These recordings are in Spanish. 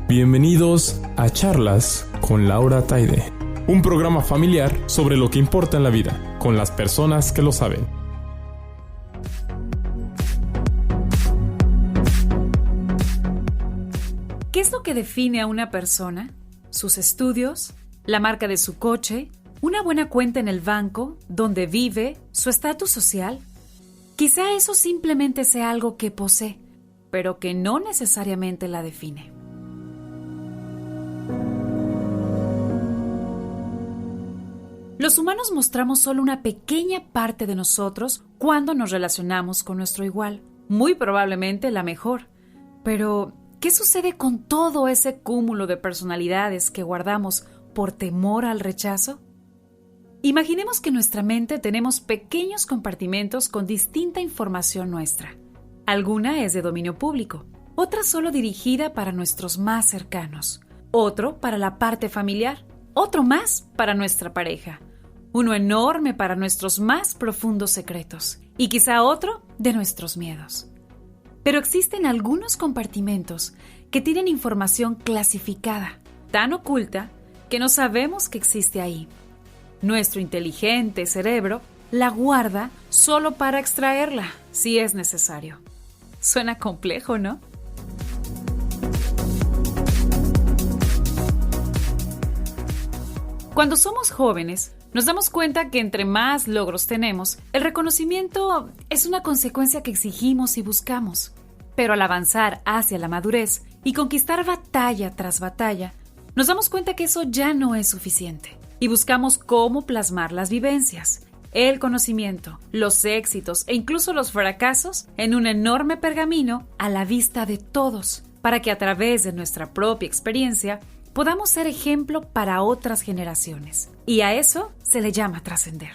Bienvenidos a Charlas con Laura Taide, un programa familiar sobre lo que importa en la vida, con las personas que lo saben. ¿Qué es lo que define a una persona? ¿Sus estudios? ¿La marca de su coche? ¿Una buena cuenta en el banco? ¿Dónde vive? ¿Su estatus social? Quizá eso simplemente sea algo que posee, pero que no necesariamente la define. Los humanos mostramos solo una pequeña parte de nosotros cuando nos relacionamos con nuestro igual, muy probablemente la mejor. Pero, ¿qué sucede con todo ese cúmulo de personalidades que guardamos por temor al rechazo? Imaginemos que en nuestra mente tenemos pequeños compartimentos con distinta información nuestra. Alguna es de dominio público, otra solo dirigida para nuestros más cercanos, otro para la parte familiar, otro más para nuestra pareja, uno enorme para nuestros más profundos secretos y quizá otro de nuestros miedos. Pero existen algunos compartimentos que tienen información clasificada, tan oculta que no sabemos que existe ahí. Nuestro inteligente cerebro la guarda solo para extraerla, si es necesario. Suena complejo, ¿no? Cuando somos jóvenes, nos damos cuenta que entre más logros tenemos, el reconocimiento es una consecuencia que exigimos y buscamos. Pero al avanzar hacia la madurez y conquistar batalla tras batalla, nos damos cuenta que eso ya no es suficiente. Y buscamos cómo plasmar las vivencias, el conocimiento, los éxitos e incluso los fracasos en un enorme pergamino a la vista de todos, para que a través de nuestra propia experiencia podamos ser ejemplo para otras generaciones. Y a eso se le llama trascender.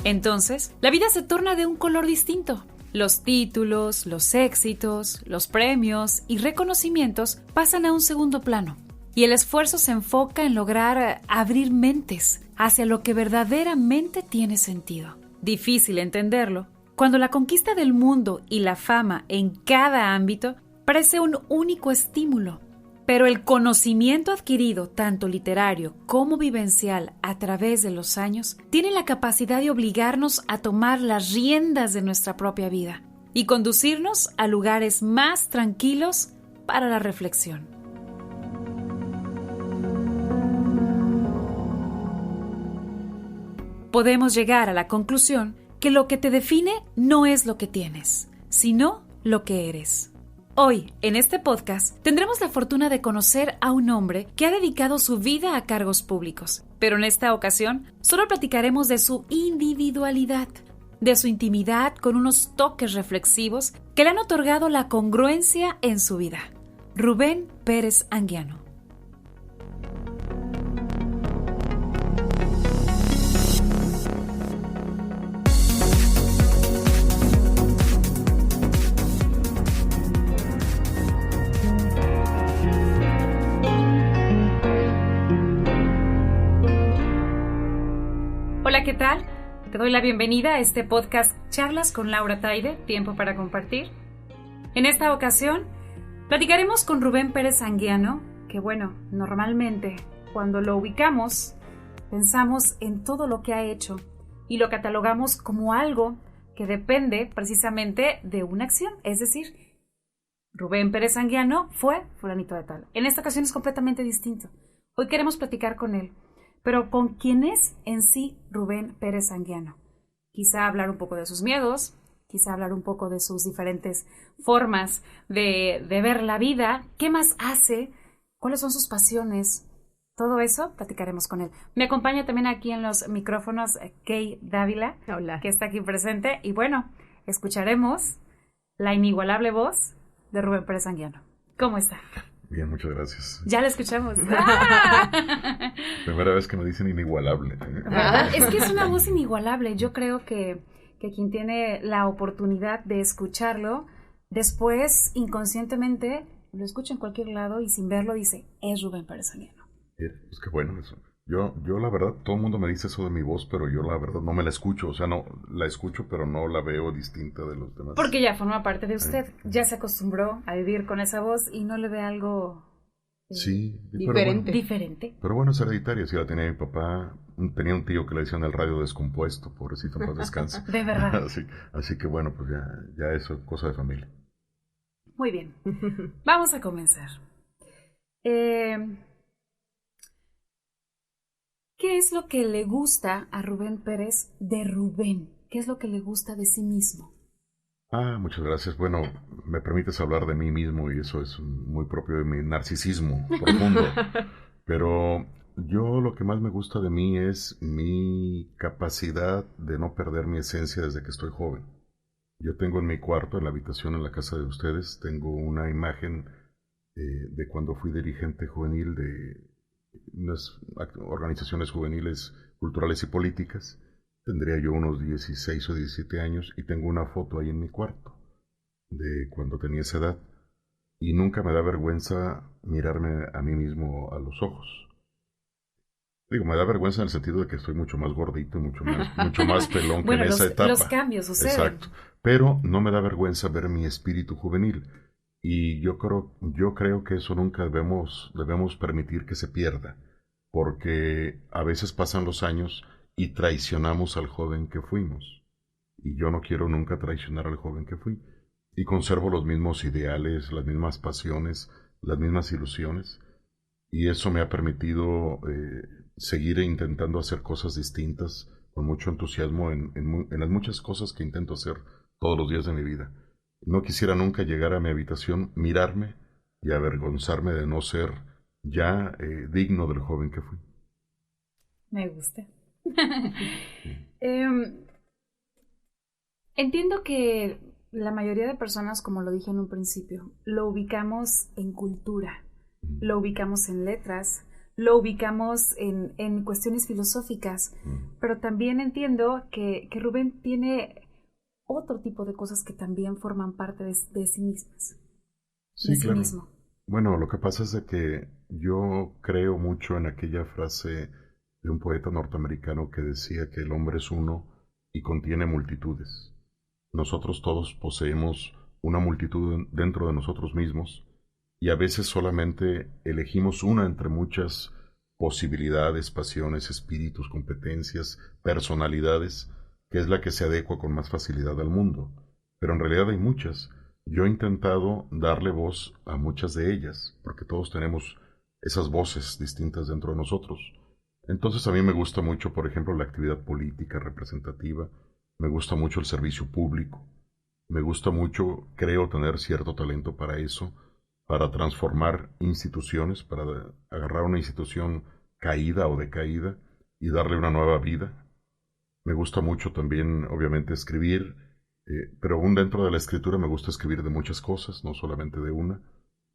Entonces, la vida se torna de un color distinto. Los títulos, los éxitos, los premios y reconocimientos pasan a un segundo plano. Y el esfuerzo se enfoca en lograr abrir mentes hacia lo que verdaderamente tiene sentido. Difícil entenderlo cuando la conquista del mundo y la fama en cada ámbito parece un único estímulo. Pero el conocimiento adquirido, tanto literario como vivencial a través de los años, tiene la capacidad de obligarnos a tomar las riendas de nuestra propia vida y conducirnos a lugares más tranquilos para la reflexión. Podemos llegar a la conclusión que lo que te define no es lo que tienes, sino lo que eres. Hoy, en este podcast, tendremos la fortuna de conocer a un hombre que ha dedicado su vida a cargos públicos, pero en esta ocasión solo platicaremos de su individualidad, de su intimidad con unos toques reflexivos que le han otorgado la congruencia en su vida. Rubén Pérez Anguiano. Hola, ¿qué tal? Te doy la bienvenida a este podcast Charlas con Laura Taide, tiempo para compartir. En esta ocasión, platicaremos con Rubén Pérez Anguiano, que normalmente cuando lo ubicamos, pensamos en todo lo que ha hecho y lo catalogamos como algo que depende precisamente de una acción, es decir, Rubén Pérez Anguiano fue fulanito de tal. En esta ocasión es completamente distinto. Hoy queremos platicar con él. Pero ¿con quién es en sí Rubén Pérez Anguiano? Quizá hablar un poco de sus miedos, quizá hablar un poco de sus diferentes formas de ver la vida, qué más hace, cuáles son sus pasiones, todo eso platicaremos con él. Me acompaña también aquí en los micrófonos Kay Dávila, Hola, que está aquí presente, y escucharemos la inigualable voz de Rubén Pérez Anguiano. ¿Cómo está? Bien, muchas gracias. Ya la escuchamos. Primera vez que me dicen inigualable. ¿Verdad? Es que es una voz inigualable. Yo creo que quien tiene la oportunidad de escucharlo, después inconscientemente lo escucha en cualquier lado y sin verlo dice, es Rubén Pérez Anguiano. Pues qué bueno eso. Yo la verdad, todo el mundo me dice eso de mi voz, pero yo la verdad no me la escucho. O sea, no, la escucho, pero no la veo distinta de los demás. Porque ya forma parte de usted. Eh, Ya se acostumbró a vivir con esa voz y no le ve algo Sí, Diferente. diferente. Pero bueno, es hereditaria. Si la tenía mi papá, tenía un tío que le decían el radio descompuesto, pobrecito, en paz descanse. De verdad. Así que bueno, pues ya eso es cosa de familia. Muy bien. Vamos a comenzar. ¿Qué es lo que le gusta a Rubén Pérez de Rubén? ¿Qué es lo que le gusta de sí mismo? Muchas gracias. Bueno, me permites hablar de mí mismo y eso es muy propio de mi narcisismo profundo. Pero yo lo que más me gusta de mí es mi capacidad de no perder mi esencia desde que estoy joven. Yo tengo en mi cuarto, en la habitación, en la casa de ustedes, tengo una imagen de cuando fui dirigente juvenil de unas organizaciones juveniles, culturales y políticas. Tendría yo unos 16 o 17 años y tengo una foto ahí en mi cuarto de cuando tenía esa edad. Y nunca me da vergüenza mirarme a mí mismo a los ojos. Digo, me da vergüenza en el sentido de que estoy mucho más gordito y mucho más pelón que Bueno, en esa etapa. los cambios suceden. Exacto. Pero no me da vergüenza ver mi espíritu juvenil. Y yo creo que eso nunca debemos permitir que se pierda. Porque a veces pasan los años y traicionamos al joven que fuimos. Y yo no quiero nunca traicionar al joven que fui. Y conservo los mismos ideales, las mismas pasiones, las mismas ilusiones. Y eso me ha permitido seguir intentando hacer cosas distintas con mucho entusiasmo en las muchas cosas que intento hacer todos los días de mi vida. No quisiera nunca llegar a mi habitación, mirarme y avergonzarme de no ser ya digno del joven que fui. Me gusta. Entiendo que la mayoría de personas, como lo dije en un principio, lo ubicamos en cultura, lo ubicamos en letras, lo ubicamos en cuestiones filosóficas, pero también entiendo que Rubén tiene otro tipo de cosas que también forman parte de sí mismas. Sí, de sí claro. mismo. Bueno, lo que pasa es de que yo creo mucho en aquella frase de un poeta norteamericano que decía que el hombre es uno y contiene multitudes. Nosotros todos poseemos una multitud dentro de nosotros mismos y a veces solamente elegimos una entre muchas posibilidades, pasiones, espíritus, competencias, personalidades, que es la que se adecua con más facilidad al mundo. Pero en realidad hay muchas. Yo he intentado darle voz a muchas de ellas, porque todos tenemos esas voces distintas dentro de nosotros. Entonces a mí me gusta mucho, por ejemplo, la actividad política representativa, me gusta mucho el servicio público, me gusta mucho, creo tener cierto talento para eso, para transformar instituciones, para agarrar una institución caída o decaída y darle una nueva vida. Me gusta mucho también, obviamente, escribir, pero aún dentro de la escritura me gusta escribir de muchas cosas, no solamente de una.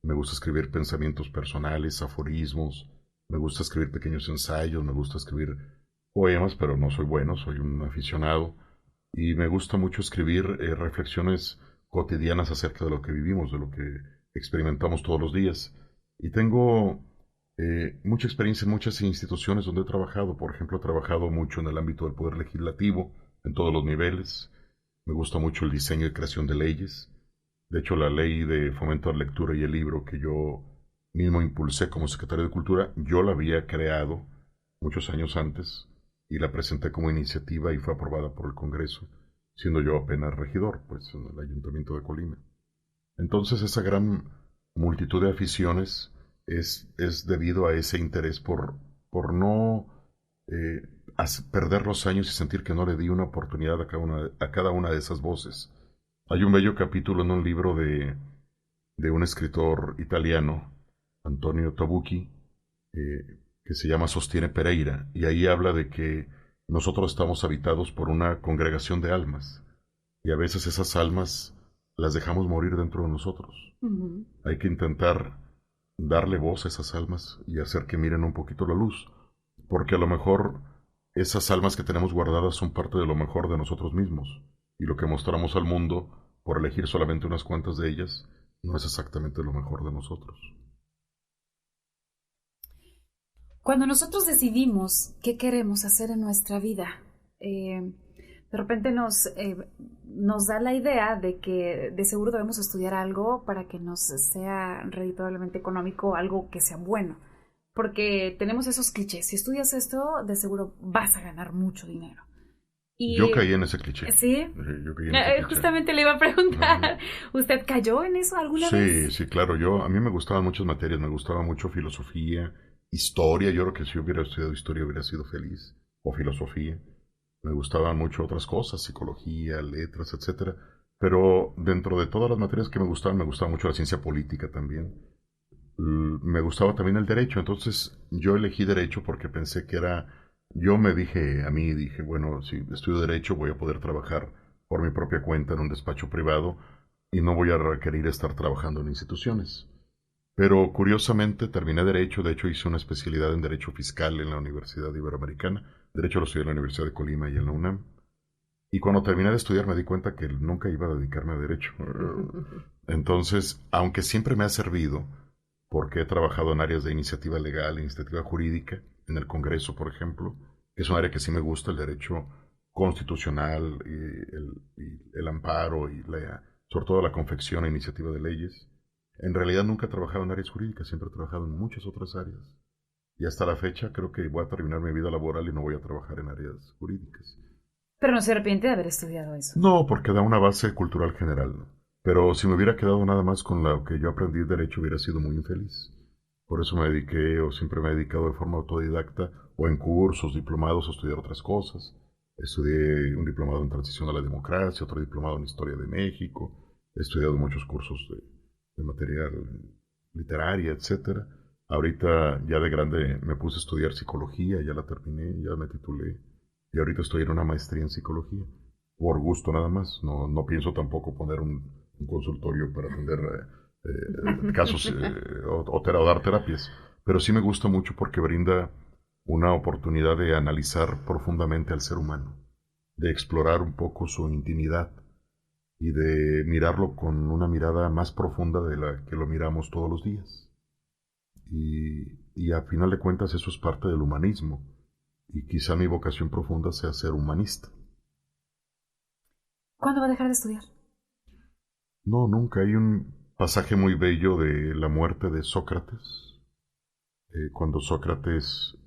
Me gusta escribir pensamientos personales, aforismos, me gusta escribir pequeños ensayos, me gusta escribir poemas, pero no soy bueno, soy un aficionado. Y me gusta mucho escribir reflexiones cotidianas acerca de lo que vivimos, de lo que experimentamos todos los días. Y tengo mucha experiencia en muchas instituciones donde he trabajado. Por ejemplo, he trabajado mucho en el ámbito del poder legislativo, en todos los niveles. Me gusta mucho el diseño y creación de leyes. De hecho, la ley de fomento a la lectura y el libro que yo mismo impulsé como secretario de Cultura, yo la había creado muchos años antes y la presenté como iniciativa y fue aprobada por el Congreso, siendo yo apenas regidor, pues, en el Ayuntamiento de Colima. Entonces, esa gran multitud de aficiones es debido a ese interés por no perder los años y sentir que no le di una oportunidad a cada una de esas voces. Hay un bello capítulo en un libro de un escritor italiano, Antonio Tabucchi, que se llama Sostiene Pereira, y ahí habla de que nosotros estamos habitados por una congregación de almas, y a veces esas almas las dejamos morir dentro de nosotros. Uh-huh. Hay que intentar darle voz a esas almas y hacer que miren un poquito la luz, porque a lo mejor esas almas que tenemos guardadas son parte de lo mejor de nosotros mismos, y lo que mostramos al mundo, por elegir solamente unas cuantas de ellas, no es exactamente lo mejor de nosotros. Cuando nosotros decidimos qué queremos hacer en nuestra vida, de repente nos da la idea de que de seguro debemos estudiar algo para que nos sea redituablemente económico, algo que sea bueno. Porque tenemos esos clichés. Si estudias esto, de seguro vas a ganar mucho dinero. Y, yo caí en ese cliché. ¿Sí? Yo caí en ese cliché. Justamente le iba a preguntar, ¿usted cayó en eso alguna vez? Sí, claro. A mí me gustaban muchas materias. Me gustaba mucho filosofía, historia. Yo creo que si hubiera estudiado historia hubiera sido feliz. O filosofía. Me gustaban mucho otras cosas, psicología, letras, etcétera. Pero dentro de todas las materias que me gustaba mucho la ciencia política también. Me gustaba también el derecho, entonces yo elegí derecho porque pensé que yo me dije, bueno, si estudio derecho voy a poder trabajar por mi propia cuenta en un despacho privado y no voy a requerir estar trabajando en instituciones. Pero curiosamente terminé derecho, de hecho hice una especialidad en derecho fiscal en la Universidad Iberoamericana, derecho lo estudié en la Universidad de Colima y en la UNAM. Y cuando terminé de estudiar me di cuenta que nunca iba a dedicarme a derecho. Entonces, aunque siempre me ha servido, porque he trabajado en áreas de iniciativa legal, iniciativa jurídica, en el Congreso, por ejemplo, que es un área que sí me gusta, el derecho constitucional, el amparo y sobre todo la confección e iniciativa de leyes. En realidad nunca he trabajado en áreas jurídicas, siempre he trabajado en muchas otras áreas. Y hasta la fecha creo que voy a terminar mi vida laboral y no voy a trabajar en áreas jurídicas. Pero no se arrepiente de haber estudiado eso. No, porque da una base cultural general, ¿no? Pero si me hubiera quedado nada más con lo que yo aprendí de derecho, hubiera sido muy infeliz. Por eso me dediqué, o siempre me he dedicado de forma autodidacta, o en cursos, diplomados, a estudiar otras cosas. Estudié un diplomado en transición a la democracia, otro diplomado en historia de México. He estudiado muchos cursos de material literaria, etcétera. Ahorita, ya de grande, me puse a estudiar psicología, ya la terminé, ya me titulé. Y ahorita estoy en una maestría en psicología. Por gusto nada más. No pienso tampoco poner un consultorio para atender casos o dar terapias. Pero sí me gusta mucho porque brinda una oportunidad de analizar profundamente al ser humano, de explorar un poco su intimidad y de mirarlo con una mirada más profunda de la que lo miramos todos los días. Y a final de cuentas eso es parte del humanismo. Y quizá mi vocación profunda sea ser humanista. ¿Cuándo va a dejar de estudiar? No, nunca. Hay un pasaje muy bello de la muerte de Sócrates, cuando Sócrates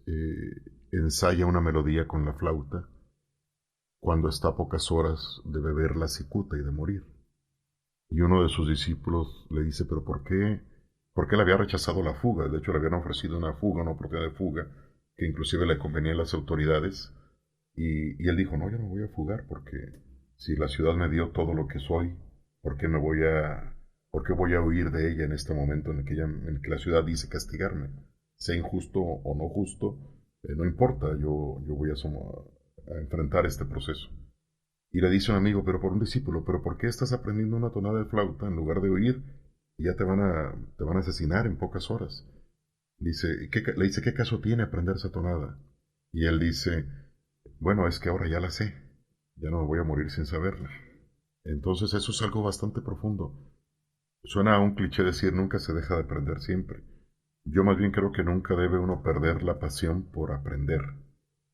ensaya una melodía con la flauta, cuando está a pocas horas de beber la cicuta y de morir. Y uno de sus discípulos le dice, ¿pero por qué? ¿Por qué le había rechazado la fuga? De hecho, le habían ofrecido una fuga, una oportunidad de fuga, que inclusive le convenía a las autoridades. Y él dijo, no, yo no voy a fugar, porque si la ciudad me dio todo lo que soy, ¿por qué voy a huir de ella en este momento en el que la ciudad dice castigarme? Sea injusto o no justo, no importa, yo voy a enfrentar este proceso. Y le dice un amigo, pero por un discípulo, ¿pero por qué estás aprendiendo una tonada de flauta en lugar de huir? Y ya te van a asesinar en pocas horas. Le dice, ¿qué caso tiene aprender esa tonada? Y él dice, bueno, es que ahora ya la sé, ya no me voy a morir sin saberla. Entonces eso es algo bastante profundo. Suena a un cliché decir nunca se deja de aprender siempre. Yo más bien creo que nunca debe uno perder la pasión por aprender.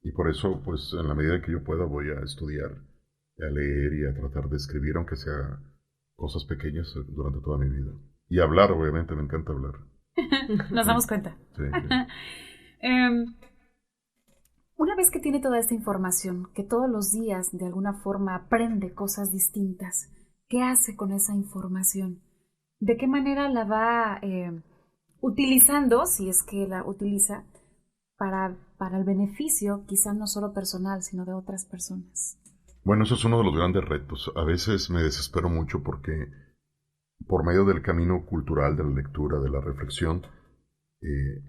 Y por eso, pues, en la medida que yo pueda voy a estudiar, a leer y a tratar de escribir, aunque sea cosas pequeñas durante toda mi vida. Y hablar, obviamente, me encanta hablar. Nos damos cuenta. Sí. Una vez que tiene toda esta información, que todos los días de alguna forma aprende cosas distintas, ¿qué hace con esa información? ¿De qué manera la va utilizando, si es que la utiliza, para el beneficio, quizá no solo personal, sino de otras personas? Bueno, eso es uno de los grandes retos. A veces me desespero mucho porque por medio del camino cultural, de la lectura, de la reflexión,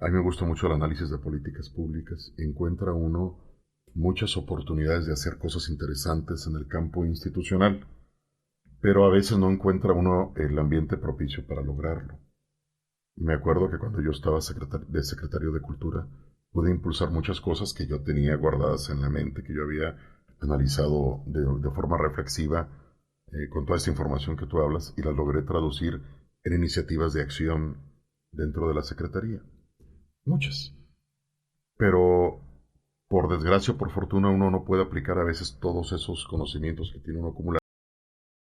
a mí me gusta mucho el análisis de políticas públicas. Encuentra uno muchas oportunidades de hacer cosas interesantes en el campo institucional, pero a veces no encuentra uno el ambiente propicio para lograrlo. Me acuerdo que cuando yo estaba de secretario de Cultura, pude impulsar muchas cosas que yo tenía guardadas en la mente, que yo había analizado de forma reflexiva con toda esta información que tú hablas, y las logré traducir en iniciativas de acción dentro de la Secretaría. Muchas. pero por desgracia o por fortuna uno no puede aplicar a veces todos esos conocimientos que tiene uno acumulado